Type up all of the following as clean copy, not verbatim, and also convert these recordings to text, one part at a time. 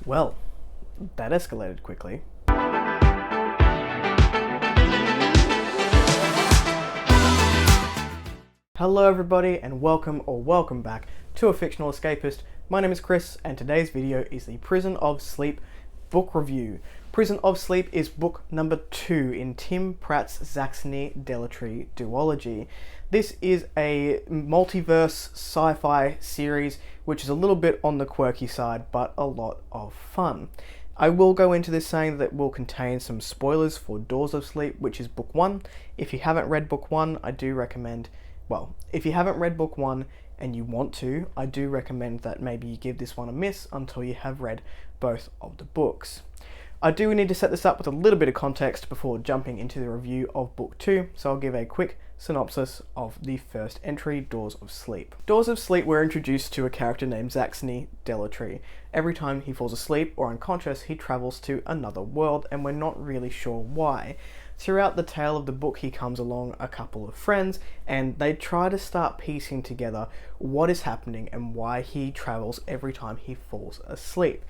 Well, that escalated quickly. Hello everybody and welcome back to A Fictional Escapist. My name is Chris and today's video is the Prison of Sleep book review. Prison of Sleep is book number 2 in Tim Pratt's Zaxny Delatry duology. This is a multiverse sci-fi series which is a little bit on the quirky side but a lot of fun. I will go into this saying that it will contain some spoilers for Doors of Sleep, which is book 1. If you haven't read book 1, I do recommend, well, if you haven't read book 1 and you want to, I do recommend that maybe you give this one a miss until you have read both of the books. I do need to set this up with a little bit of context before jumping into the review of book 2, so I'll give a quick synopsis of the first entry, Doors of Sleep. Doors of Sleep, we're introduced to a character named Zaxny Delatry. Every time he falls asleep or unconscious, he travels to another world, and we're not really sure why. Throughout the tale of the book, he comes along a couple of friends, and they try to start piecing together what is happening and why he travels every time he falls asleep.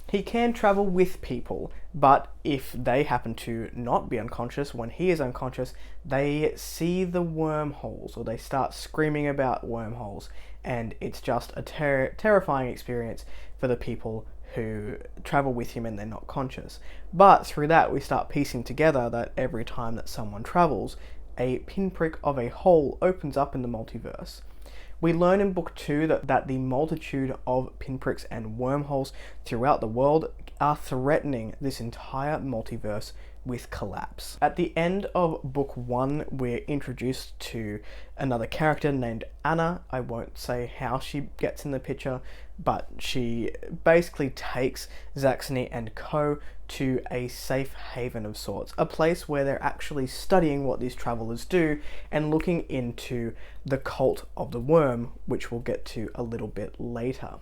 He can travel with people, but if they happen to not be unconscious when he is unconscious, they see the wormholes, or they start screaming about wormholes, and it's just a terrifying experience for the people who travel with him and they're not conscious. But through that, we start piecing together that every time that someone travels, a pinprick of a hole opens up in the multiverse. We learn in book 2 that the multitude of pinpricks and wormholes throughout the world are threatening this entire multiverse with collapse. At the end of book 1, we're introduced to another character named Anna. I won't say how she gets in the picture, but she basically takes Zaxny and co to a safe haven of sorts, a place where they're actually studying what these travelers do and looking into the cult of the worm, which we'll get to a little bit later.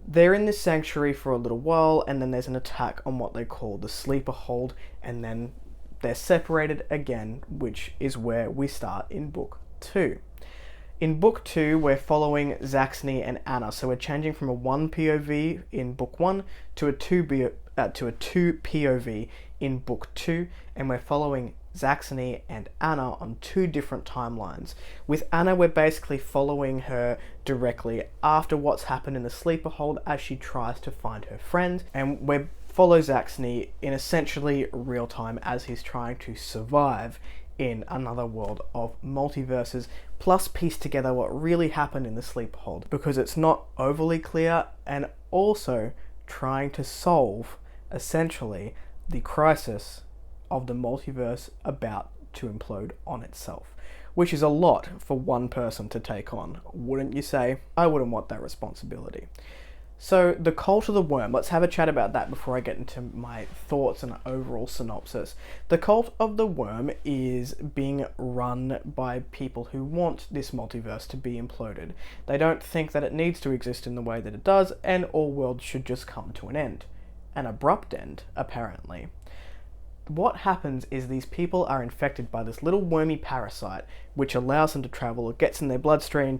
They're in this sanctuary for a little while, and then there's an attack on what they call the sleeper hold, and then they're separated again, which is where we start in book 2. In book 2, we're following Zaxny and Anna, so we're changing from a 1 POV in book 1 to a 2 POV in book 2, and we're following Zaxny and Anna on 2 different timelines. With Anna, we're basically following her directly after what's happened in the sleeper hold as she tries to find her friend, and we follow Zaxny in essentially real time as he's trying to survive in another world of multiverses, plus piece together what really happened in the sleeper hold, because it's not overly clear, and also trying to solve essentially the crisis of the multiverse about to implode on itself, which is a lot for one person to take on, wouldn't you say? I wouldn't want that responsibility. So the cult of the worm, let's have a chat about that before I get into my thoughts and overall synopsis. The cult of the worm is being run by people who want this multiverse to be imploded. They don't think that it needs to exist in the way that it does, and all worlds should just come to an end. An abrupt end, apparently. What happens is these people are infected by this little wormy parasite, which allows them to travel, gets in their bloodstream,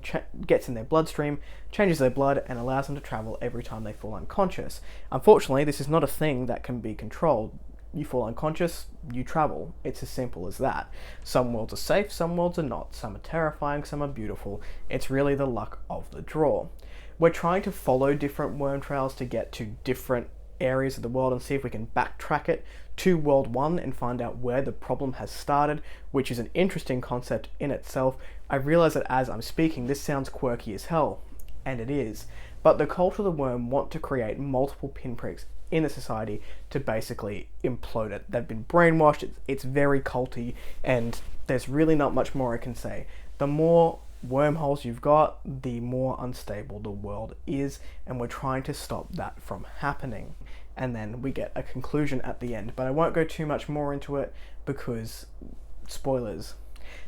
changes their blood, and allows them to travel every time they fall unconscious. Unfortunately, this is not a thing that can be controlled. You fall unconscious, you travel. It's as simple as that. Some worlds are safe, some worlds are not. Some are terrifying, some are beautiful. It's really the luck of the draw. We're trying to follow different worm trails to get to different areas of the world and see if we can backtrack it to World 1 and find out where the problem has started, which is an interesting concept in itself. I realize that as I'm speaking, this sounds quirky as hell, and it is, but the cult of the worm want to create multiple pinpricks in the society to basically implode it. They've been brainwashed, it's very culty, and there's really not much more I can say. The more wormholes you've got, the more unstable the world is, and we're trying to stop that from happening. And then we get a conclusion at the end, but I won't go too much more into it because spoilers.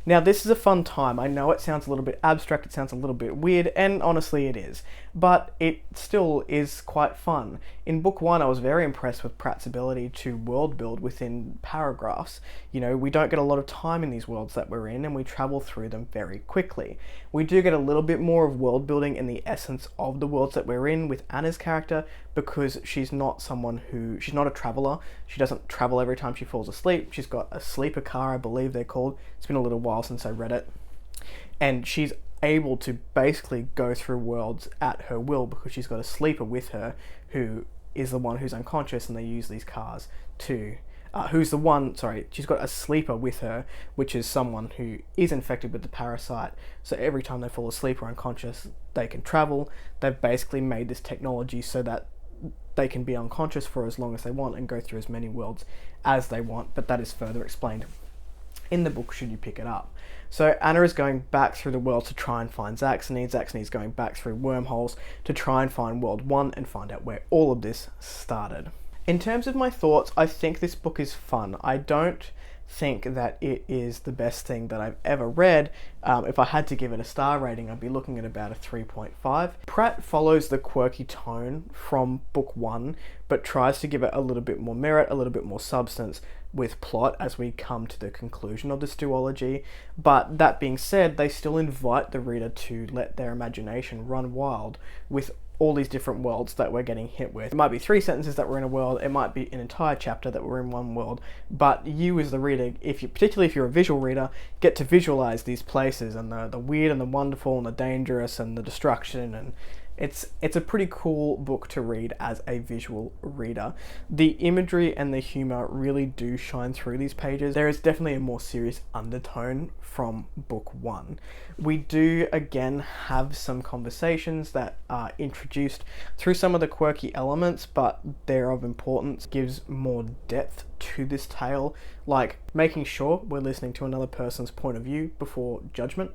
Now, this is a fun time. I know it sounds a little bit abstract, it sounds a little bit weird, and honestly it is. but it still is quite fun. In book one, I was very impressed with Pratt's ability to world build within paragraphs. You know, we don't get a lot of time in these worlds that we're in, and we travel through them very quickly. We do get a little bit more of world building in the essence of the worlds that we're in with Anna's character, because she's not a traveler. She doesn't travel every time she falls asleep. She's got a sleeper car, I believe they're called. It's been a little while since I read it. And she's able to basically go through worlds at her will because she's got a sleeper with her who is the one who's unconscious, and they use these cars to she's got a sleeper with her, which is someone who is infected with the parasite, so every time they fall asleep or unconscious they can travel. They've basically made this technology so that they can be unconscious for as long as they want and go through as many worlds as they want, but that is further explained in the book should you pick it up. So Anna is going back through the world to try and find Zaxxany. Zaxxany's going back through wormholes to try and find World 1 and find out where all of this started. In terms of my thoughts, I think this book is fun. I don't think that it is the best thing that I've ever read. If I had to give it a star rating, I'd be looking at about a 3.5. Pratt follows the quirky tone from book 1, but tries to give it a little bit more merit, a little bit more substance with plot as we come to the conclusion of this duology. But that being said, they still invite the reader to let their imagination run wild with all these different worlds that we're getting hit with. It might be 3 sentences that we're in a world, it might be an entire chapter that we're in one world, but you as the reader, particularly if you're a visual reader, get to visualize these places and the weird and the wonderful and the dangerous and the destruction, and it's a pretty cool book to read as a visual reader. The imagery and the humor really do shine through these pages. There is definitely a more serious undertone from book 1. We do again have some conversations that are introduced through some of the quirky elements, but they're of importance, gives more depth to this tale, like making sure we're listening to another person's point of view before judgment,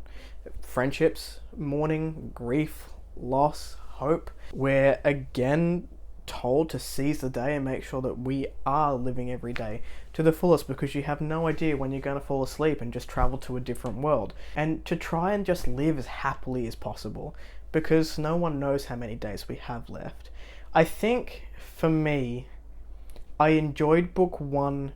friendships, mourning, grief, loss, hope. We're again told to seize the day and make sure that we are living every day to the fullest, because you have no idea when you're going to fall asleep and just travel to a different world, and to try and just live as happily as possible, because no one knows how many days we have left. I think for me, I enjoyed book 1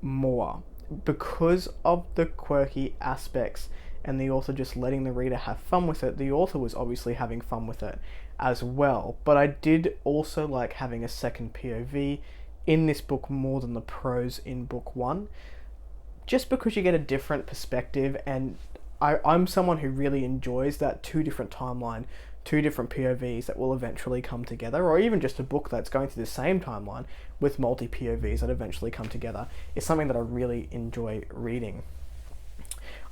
more because of the quirky aspects and the author just letting the reader have fun with it. The author was obviously having fun with it as well, but I did also like having a second POV in this book more than the prose in book 1, just because you get a different perspective, and I'm someone who really enjoys that 2 different timeline, 2 different POVs that will eventually come together, or even just a book that's going through the same timeline with multi-POVs that eventually come together is something that I really enjoy reading.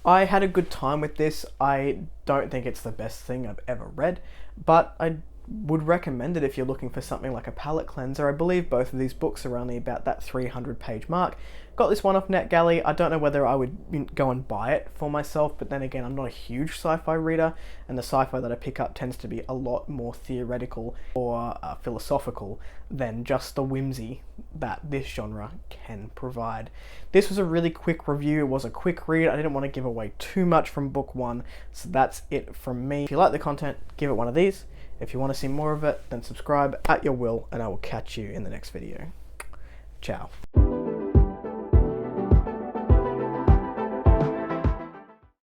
I had a good time with this. I don't think it's the best thing I've ever read, but I would recommend it if you're looking for something like a palate cleanser. I believe both of these books are only about that 300 page mark. Got this one off NetGalley. I don't know whether I would go and buy it for myself, but then again, I'm not a huge sci-fi reader, and the sci-fi that I pick up tends to be a lot more theoretical or philosophical than just the whimsy that this genre can provide. This was a really quick review. It was a quick read. I didn't want to give away too much from book 1, so that's it from me. If you like the content, give it one of these. If you want to see more of it, then subscribe at your will, and I will catch you in the next video. Ciao.